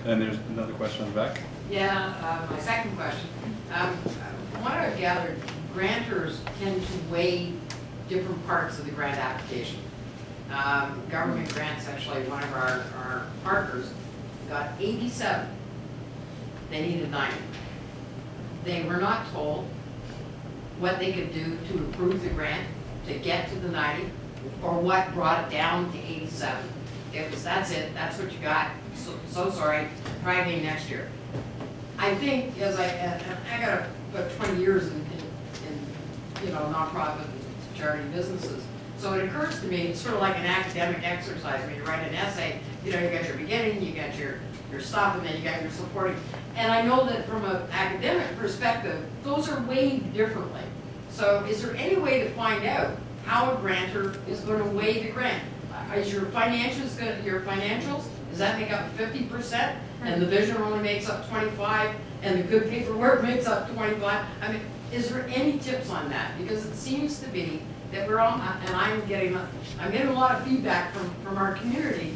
And there's another question on the back. Yeah, my second question. From what I've gathered, grantors tend to weigh different parts of the grant application. Government grants, actually, one of our partners got 87. They needed 90. They were not told what they could do to improve the grant to get to the 90, or what brought it down to 87. It was, that's it, that's what you got. So sorry, try again next year. I think, as I got about 20 years in nonprofit and charity businesses. So it occurs to me, it's sort of like an academic exercise. When you write an essay, you got your beginning, you got your stuff, and then you got your supporting. And I know that from an academic perspective, those are weighed differently. So is there any way to find out how a grantor is going to weigh the grant? Is your financials, does that make up 50%? And the vision only makes up 25, and the good paperwork makes up 25? I mean, is there any tips on that? Because it seems to be that we're all, and I'm getting a lot of feedback from our community.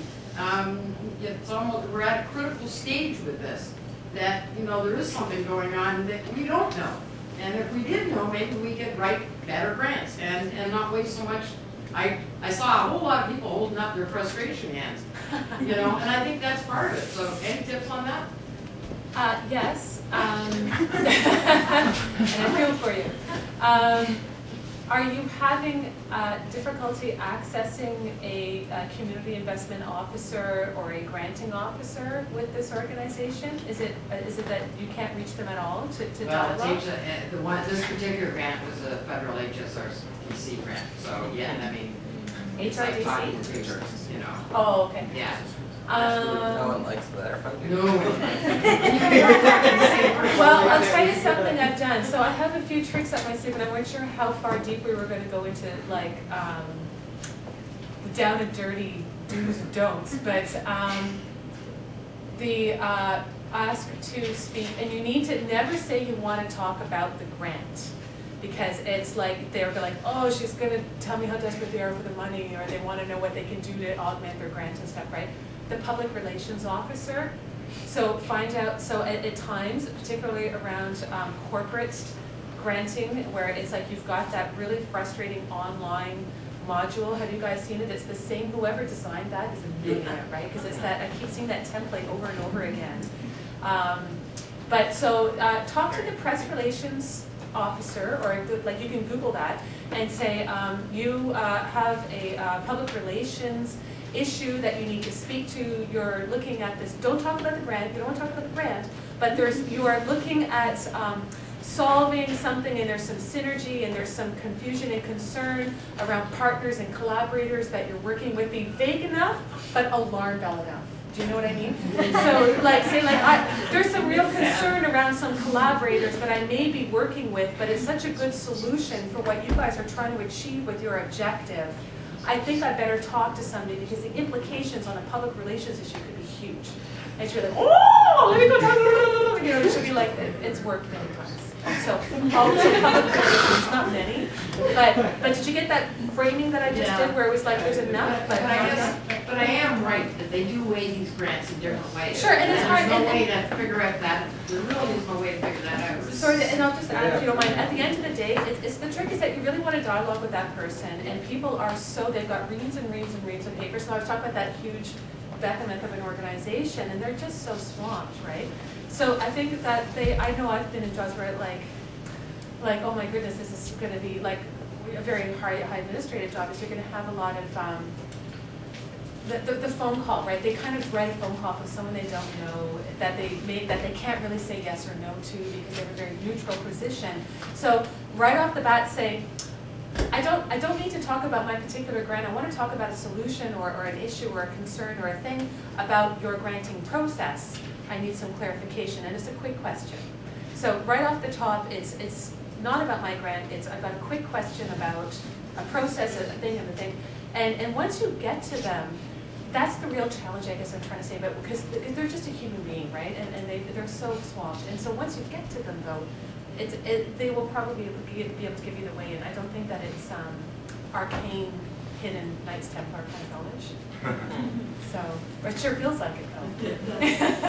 It's almost, we're at a critical stage with this, that there is something going on that we don't know. And if we did know, maybe we could write better grants and not waste so much. I saw a whole lot of people holding up their frustration hands, and I think that's part of it. So any tips on that? Yes, and I feel for you. Are you having difficulty accessing a community investment officer or a granting officer with this organization? Is it that you can't reach them at all to dialogue? Well, this particular grant was a federal HSRC grant, so yeah, I mean, it's like talking to papers, Oh, okay. Yeah. No one likes their funding. No. Well, I'll tell you something I've done. So I have a few tricks up my sleeve, and I wasn't sure how far deep we were going to go into, like, down and dirty do's and don'ts. But the ask to speak, and you need to never say you want to talk about the grant. Because it's like, they're like, oh, she's going to tell me how desperate they are for the money, or they want to know what they can do to augment their grant and stuff, right? The public relations officer. So find out, so at times, particularly around corporate granting, where it's like you've got that really frustrating online module. Have you guys seen it? It's the same, whoever designed that is a millionaire, right? Because it's that, I keep seeing that template over and over again. But so talk to the press relations officer, or like you can Google that and say you have a public relations issue that you need to speak to. You're looking at this. Don't talk about the grant. You don't want to talk about the grant, but you are looking at solving something, and there's some synergy, and there's some confusion and concern around partners and collaborators that you're working with. Be vague enough, but alarm bell enough. Do you know what I mean? So, like, say, like, there's some real concern around some collaborators that I may be working with, but it's such a good solution for what you guys are trying to achieve with your objective. I think I better talk to somebody, because the implications on a public relations issue could be huge. And she'll be like, oh, let me go talk to you. It should be like, it's worked many times. So, also public relations, not many. But did you get that framing that I just did, where it was like, there's enough? But I am right that they do weigh these grants in different ways. Sure, and it's hard. There's no way to figure out that. There really is no way to figure that out. Sorry, and I'll just add, if you don't mind, at the end of the day, it's the trick is that you really want to dialogue with that person, and people are they've got reams and reams and reams of paper. So I was talking about that huge behemoth of an organization, and they're just so swamped, right? So I think that I know I've been in jobs where like, oh my goodness, this is going to be like a very high administrative job, is you're going to have a lot of the phone call, right? They kind of dread a phone call from someone they don't know, that they can't really say yes or no to, because they have a very neutral position. So right off the bat, say, I don't need to talk about my particular grant. I want to talk about a solution or an issue or a concern or a thing about your granting process. I need some clarification, and it's a quick question. So right off the top, it's not about my grant. I've got a quick question about a process, a thing, and a thing. And once you get to them, that's the real challenge, I guess I'm trying to say, but because they're just a human being, right? And they're so swamped. And so once you get to them, though, they will probably be able to give you the way in. I don't think that it's arcane, hidden Knights Templar kind of knowledge. So, it sure feels like it, though.